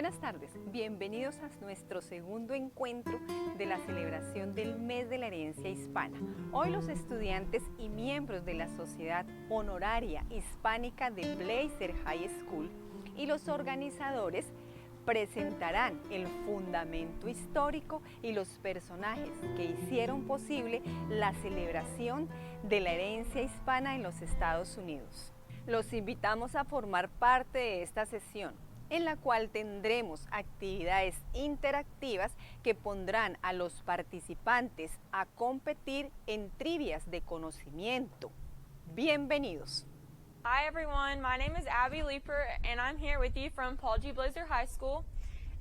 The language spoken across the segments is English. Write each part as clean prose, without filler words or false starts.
Buenas tardes, bienvenidos a nuestro segundo encuentro de la celebración del Mes de la Herencia Hispana. Hoy los estudiantes y miembros de la Sociedad Honoraria Hispánica de Blazer High School y los organizadores presentarán el fundamento histórico y los personajes que hicieron posible la celebración de la herencia hispana en los Estados Unidos. Los invitamos a formar parte de esta sesión, en la cual tendremos actividades interactivas que pondrán a los participantes a competir en trivias de conocimiento. Bienvenidos. Hi everyone, my name is Abby Leeper and I'm here with you from Paul G. Blazer High School.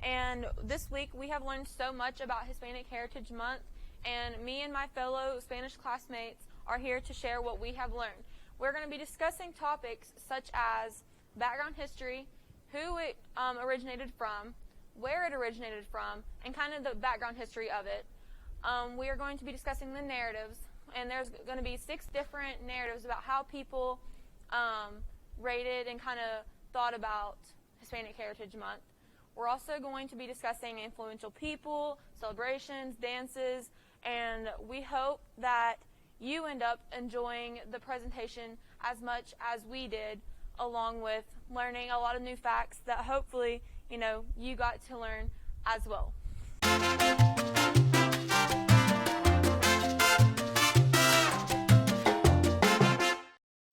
And this week we have learned so much about Hispanic Heritage Month, and me and my fellow Spanish classmates are here to share what we have learned. We're going to be discussing topics such as background history, who it originated from, where it originated from, and kind of the background history of it. We are going to be discussing the narratives, and there's going to be 6 different narratives about how people rated and kind of thought about Hispanic Heritage Month. We're also going to be discussing influential people, celebrations, dances, and we hope that you end up enjoying the presentation as much as we did, along with learning a lot of new facts that hopefully, you got to learn as well.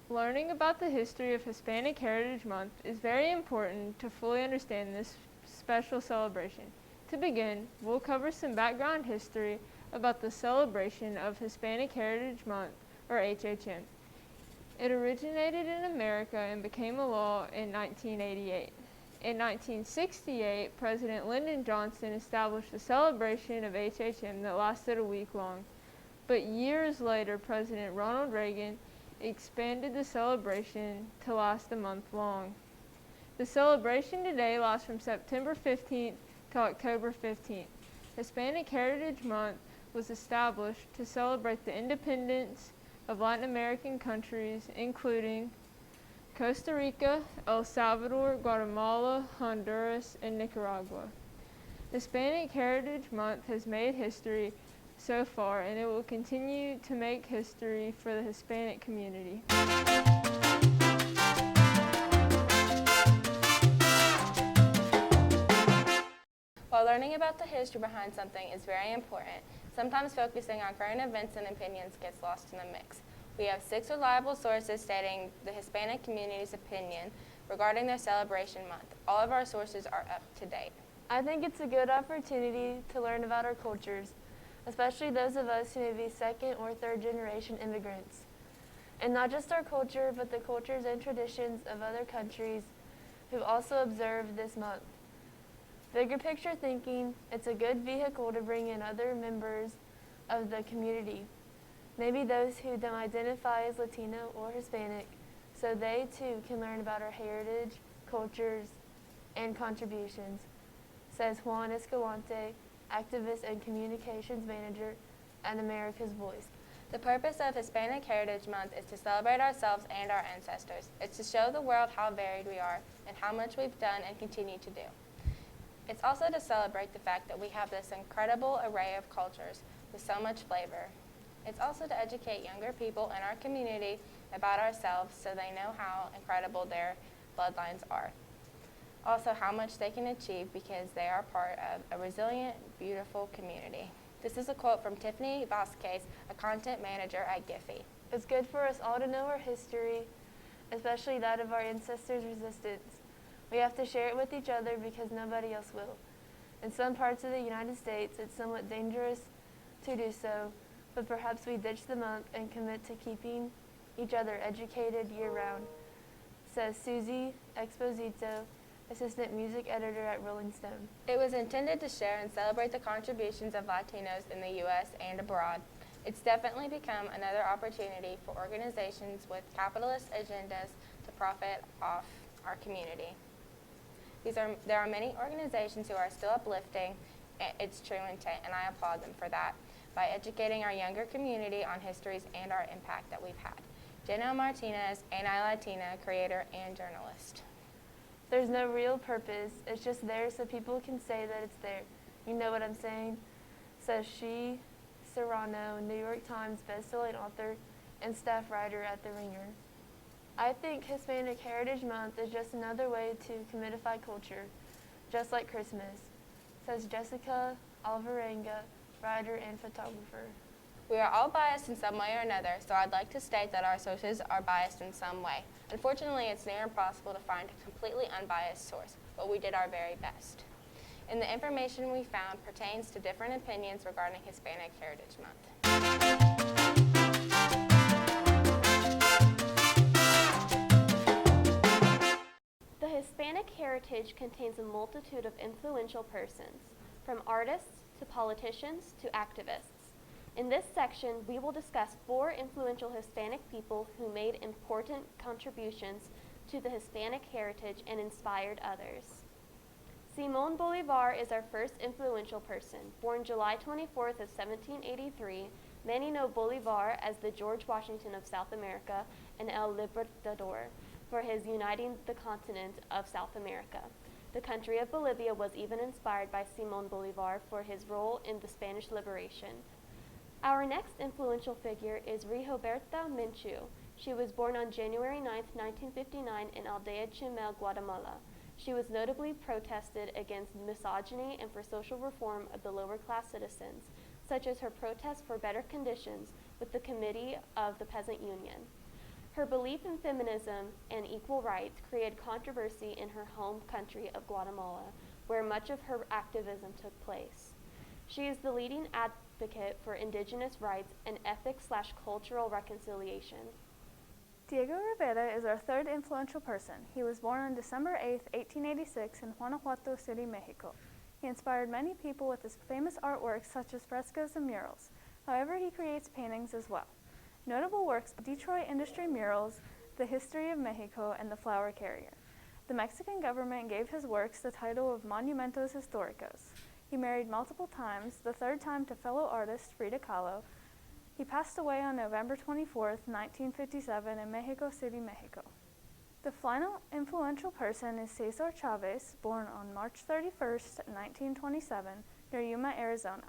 Learning about the history of Hispanic Heritage Month is very important to fully understand this special celebration. To begin, we'll cover some background history about the celebration of Hispanic Heritage Month, or HHM. It originated in America and became a law in 1988. In 1968, President Lyndon Johnson established a celebration of HHM that lasted a week long. But years later, President Ronald Reagan expanded the celebration to last a month long. The celebration today lasts from September 15th to October 15th. Hispanic Heritage Month was established to celebrate the independence of Latin American countries, including Costa Rica, El Salvador, Guatemala, Honduras, and Nicaragua. Hispanic Heritage Month has made history so far, and it will continue to make history for the Hispanic community. While learning about the history behind something is very important, sometimes focusing on current events and opinions gets lost in the mix. We have 6 reliable sources stating the Hispanic community's opinion regarding their celebration month. All of our sources are up to date. I think it's a good opportunity to learn about our cultures, especially those of us who may be 2nd or 3rd generation immigrants. And not just our culture, but the cultures and traditions of other countries who also observe this month. Bigger picture thinking, it's a good vehicle to bring in other members of the community, maybe those who don't identify as Latino or Hispanic, so they too can learn about our heritage, cultures, and contributions, says Juan Escalante, activist and communications manager at America's Voice. The purpose of Hispanic Heritage Month is to celebrate ourselves and our ancestors. It's to show the world how varied we are and how much we've done and continue to do. It's also to celebrate the fact that we have this incredible array of cultures with so much flavor. It's also to educate younger people in our community about ourselves so they know how incredible their bloodlines are. Also how much they can achieve because they are part of a resilient, beautiful community. This is a quote from Tiffany Valiquez, a content manager at Giphy. It's good for us all to know our history, especially that of our ancestors' resistance. We have to share it with each other because nobody else will. In some parts of the United States, it's somewhat dangerous to do so, but perhaps we ditch the month and commit to keeping each other educated year-round, says Susie Exposito, assistant music editor at Rolling Stone. It was intended to share and celebrate the contributions of Latinos in the U.S. and abroad. It's definitely become another opportunity for organizations with capitalist agendas to profit off our community. There are many organizations who are still uplifting its true intent, and I applaud them for that, by educating our younger community on histories and our impact that we've had. Jenna Martinez, Anti-Latina, creator and journalist. There's no real purpose. It's just there so people can say that it's there. You know what I'm saying? Says she, Serrano, New York Times bestselling author and staff writer at The Ringer. I think Hispanic Heritage Month is just another way to commodify culture, just like Christmas, says Jessica Alvarenga, writer and photographer. We are all biased in some way or another, so I'd like to state that our sources are biased in some way. Unfortunately, it's near impossible to find a completely unbiased source, but we did our very best. And the information we found pertains to different opinions regarding Hispanic Heritage Month. The Hispanic heritage contains a multitude of influential persons, from artists to politicians to activists. In this section, we will discuss 4 influential Hispanic people who made important contributions to the Hispanic heritage and inspired others. Simone Bolivar is our first influential person. Born July 24th of 1783, many know Bolivar as the George Washington of South America and El Libertador for his uniting the continent of South America. The country of Bolivia was even inspired by Simone Bolivar for his role in the Spanish liberation. Our next influential figure is Rigoberta Menchú. She was born on January 9, 1959 in Aldea Chimel, Guatemala. She was notably protested against misogyny and for social reform of the lower class citizens, such as her protest for better conditions with the Committee of the Peasant Union. Her belief in feminism and equal rights created controversy in her home country of Guatemala, where much of her activism took place. She is the leading advocate for indigenous rights and ethnic/cultural reconciliation. Diego Rivera is our third influential person. He was born on December 8, 1886 in Guanajuato City, Mexico. He inspired many people with his famous artworks such as frescoes and murals. However, he creates paintings as well. Notable works: Detroit Industry Murals, The History of Mexico, and The Flower Carrier. The Mexican government gave his works the title of Monumentos Históricos. He married multiple times, the third time to fellow artist Frida Kahlo. He passed away on November 24, 1957 in Mexico City, Mexico. The final influential person is Cesar Chavez, born on March 31, 1927, near Yuma, Arizona.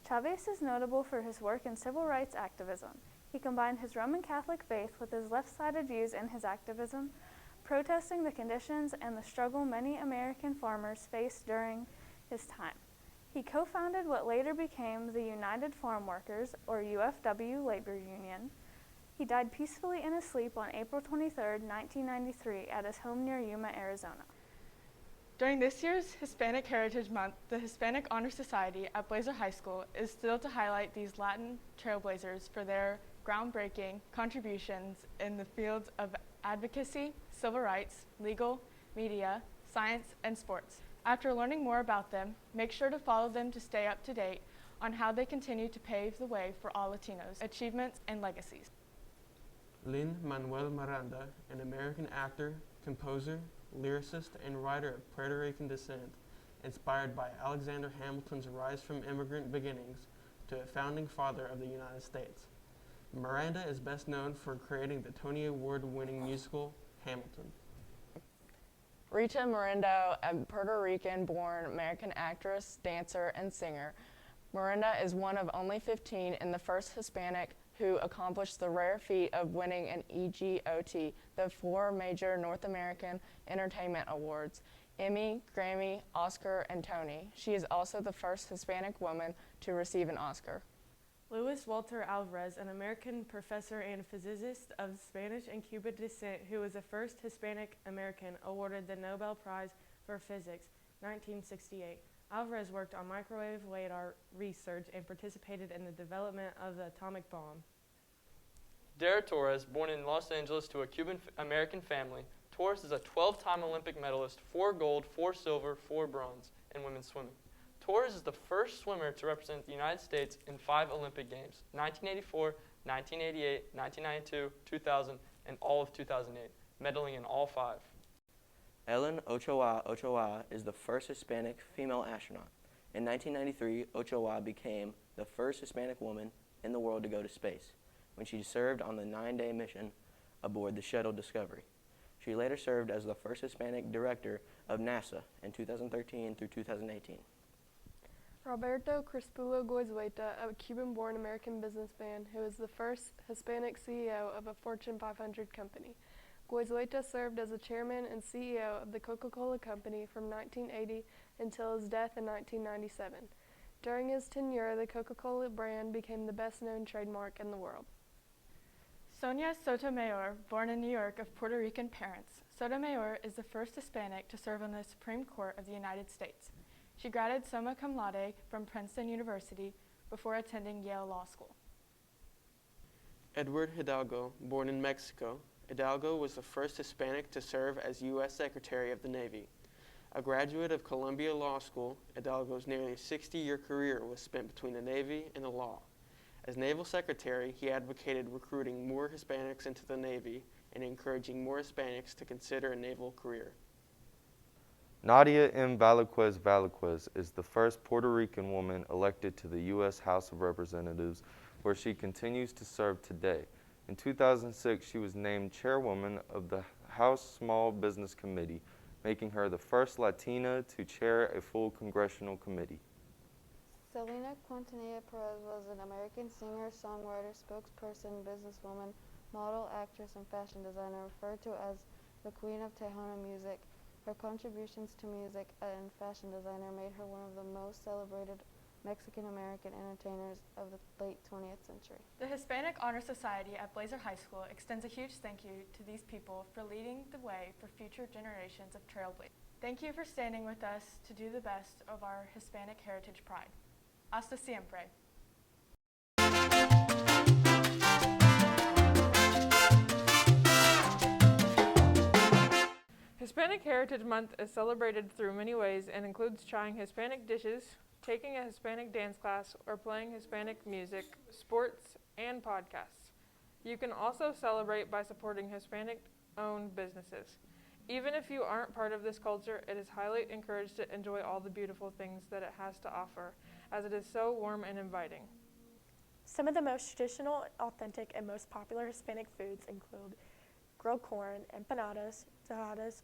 Chavez is notable for his work in civil rights activism. He combined his Roman Catholic faith with his left-sided views in his activism, protesting the conditions and the struggle many American farmers faced during his time. He co-founded what later became the United Farm Workers, or UFW, labor union. He died peacefully in his sleep on April 23, 1993, at his home near Yuma, Arizona. During this year's Hispanic Heritage Month, the Hispanic Honor Society at Blazer High School is still to highlight these Latin trailblazers for their groundbreaking contributions in the fields of advocacy, civil rights, legal, media, science, and sports. After learning more about them, make sure to follow them to stay up to date on how they continue to pave the way for all Latinos' achievements and legacies. Lin Manuel Miranda, an American actor, composer, lyricist, and writer of Puerto Rican descent, inspired by Alexander Hamilton's rise from immigrant beginnings to a founding father of the United States. Miranda is best known for creating the Tony Award-winning musical Hamilton. Rita Miranda, a Puerto Rican-born American actress, dancer, and singer. Miranda is one of only 15 and the first Hispanic who accomplished the rare feat of winning an EGOT, the 4 major North American Entertainment Awards, Emmy, Grammy, Oscar, and Tony. She is also the first Hispanic woman to receive an Oscar. Luis Walter Alvarez, an American professor and physicist of Spanish and Cuban descent who was the first Hispanic American awarded the Nobel Prize for Physics, 1968. Alvarez worked on microwave radar research and participated in the development of the atomic bomb. Dara Torres, born in Los Angeles to a Cuban-American family, Torres is a 12-time Olympic medalist, 4 gold, 4 silver, 4 bronze in women's swimming. Torres is the first swimmer to represent the United States in 5 Olympic Games, 1984, 1988, 1992, 2000, and all of 2008, medaling in all 5. Ellen Ochoa is the first Hispanic female astronaut. In 1993, Ochoa became the first Hispanic woman in the world to go to space when she served on the 9-day mission aboard the shuttle Discovery. She later served as the first Hispanic director of NASA in 2013 through 2018. Roberto Crispulo Goizueta, a Cuban-born American businessman who is the first Hispanic CEO of a Fortune 500 company. Goizueta served as the chairman and CEO of the Coca-Cola Company from 1980 until his death in 1997. During his tenure, the Coca-Cola brand became the best-known trademark in the world. Sonia Sotomayor, born in New York of Puerto Rican parents, Sotomayor is the first Hispanic to serve on the Supreme Court of the United States. She graduated summa cum laude from Princeton University before attending Yale Law School. Edward Hidalgo, born in Mexico, Hidalgo was the first Hispanic to serve as U.S. Secretary of the Navy. A graduate of Columbia Law School, Hidalgo's nearly 60-year career was spent between the Navy and the law. As Naval Secretary, he advocated recruiting more Hispanics into the Navy and encouraging more Hispanics to consider a naval career. Nadia M. Valiquez is the first Puerto Rican woman elected to the U.S. House of Representatives, where she continues to serve today. In 2006, she was named chairwoman of the House Small Business Committee, making her the first Latina to chair a full congressional committee. Selena Quintanilla Perez was an American singer, songwriter, spokesperson, businesswoman, model, actress, and fashion designer, referred to as the Queen of Tejano music. Her contributions to music and fashion designer made her one of the most celebrated Mexican-American entertainers of the late 20th century. The Hispanic Honor Society at Blazer High School extends a huge thank you to these people for leading the way for future generations of trailblazers. Thank you for standing with us to do the best of our Hispanic heritage pride. Hasta siempre. Hispanic Heritage Month is celebrated through many ways and includes trying Hispanic dishes, taking a Hispanic dance class, or playing Hispanic music, sports, and podcasts. You can also celebrate by supporting Hispanic-owned businesses. Even if you aren't part of this culture, it is highly encouraged to enjoy all the beautiful things that it has to offer, as it is so warm and inviting. Some of the most traditional, authentic, and most popular Hispanic foods include grilled corn, empanadas, tajadas,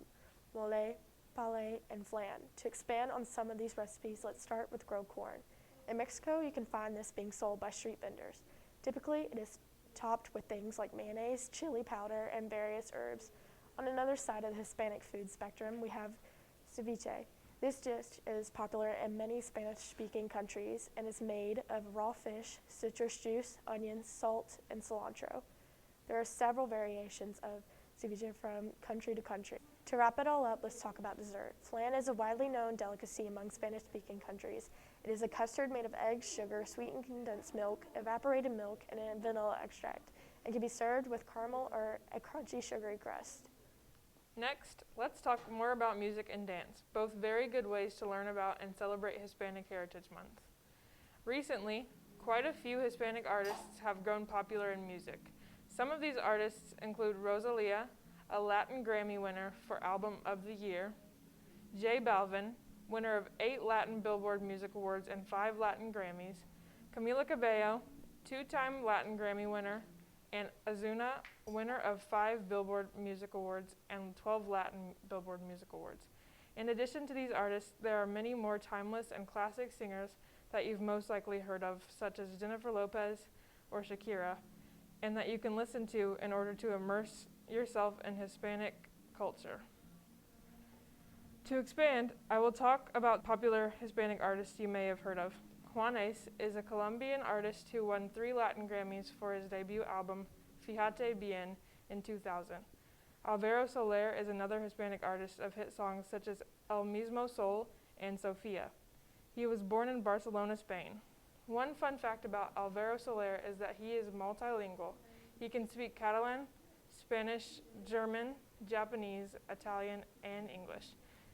mole, pale, and flan. To expand on some of these recipes, let's start with grilled corn. In Mexico, you can find this being sold by street vendors. Typically, it is topped with things like mayonnaise, chili powder, and various herbs. On another side of the Hispanic food spectrum, we have ceviche. This dish is popular in many Spanish-speaking countries and is made of raw fish, citrus juice, onions, salt, and cilantro. There are several variations of ceviche from country to country. To wrap it all up, let's talk about dessert. Flan is a widely known delicacy among Spanish-speaking countries. It is a custard made of eggs, sugar, sweetened condensed milk, evaporated milk, and a vanilla extract, and can be served with caramel or a crunchy, sugary crust. Next, let's talk more about music and dance, both very good ways to learn about and celebrate Hispanic Heritage Month. Recently, quite a few Hispanic artists have grown popular in music. Some of these artists include Rosalia, a Latin Grammy winner for Album of the Year, J Balvin, winner of 8 Latin Billboard Music Awards and 5 Latin Grammys, Camila Cabello, 2-time Latin Grammy winner, and Ozuna, winner of 5 Billboard Music Awards and 12 Latin Billboard Music Awards. In addition to these artists, there are many more timeless and classic singers that you've most likely heard of, such as Jennifer Lopez or Shakira, and that you can listen to in order to immerse yourself in Hispanic culture. To expand, I will talk about popular Hispanic artists you may have heard of. Juanes is a Colombian artist who won 3 Latin Grammys for his debut album, Fíjate Bien, in 2000. Alvaro Solaire is another Hispanic artist of hit songs such as El Mismo Sol and Sofia. He was born in Barcelona, Spain. One fun fact about Alvaro Solaire is that he is multilingual. He can speak Catalan, Spanish, German, Japanese, Italian, and English.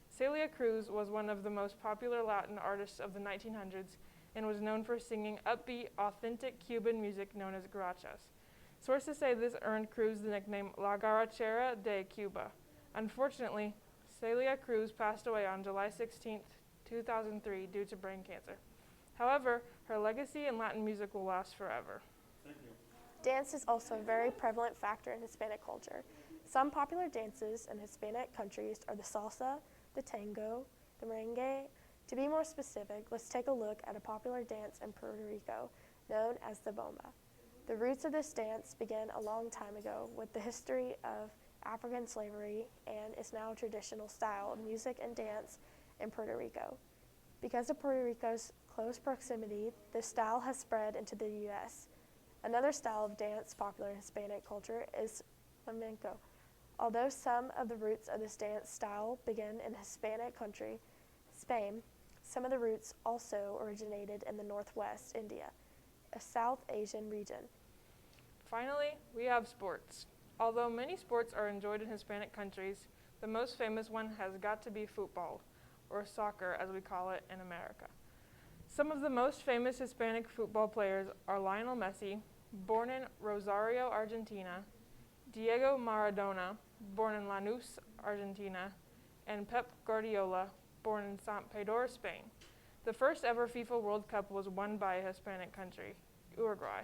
Celia Cruz was one of the most popular Latin artists of the 1900s and was known for singing upbeat, authentic Cuban music known as guarachas. Sources say this earned Cruz the nickname La Garachera de Cuba. Unfortunately, Celia Cruz passed away on July 16, 2003 due to brain cancer. However, her legacy in Latin music will last forever. Dance is also a very prevalent factor in Hispanic culture. Some popular dances in Hispanic countries are the salsa, the tango, the merengue. To be more specific, let's take a look at a popular dance in Puerto Rico known as the Boma. The roots of this dance began a long time ago with the history of African slavery and is now a traditional style of music and dance in Puerto Rico. Because of Puerto Rico's close proximity, this style has spread into the U.S. Another style of dance popular in Hispanic culture is flamenco. Although some of the roots of this dance style begin in Hispanic country, Spain, some of the roots also originated in the Northwest India, a South Asian region. Finally, we have sports. Although many sports are enjoyed in Hispanic countries, the most famous one has got to be football, or soccer as we call it in America. Some of the most famous Hispanic football players are Lionel Messi, born in Rosario, Argentina, Diego Maradona, born in Lanús, Argentina, and Pep Guardiola, born in Sant Pedro, Spain. The first ever FIFA World Cup was won by a Hispanic country, Uruguay.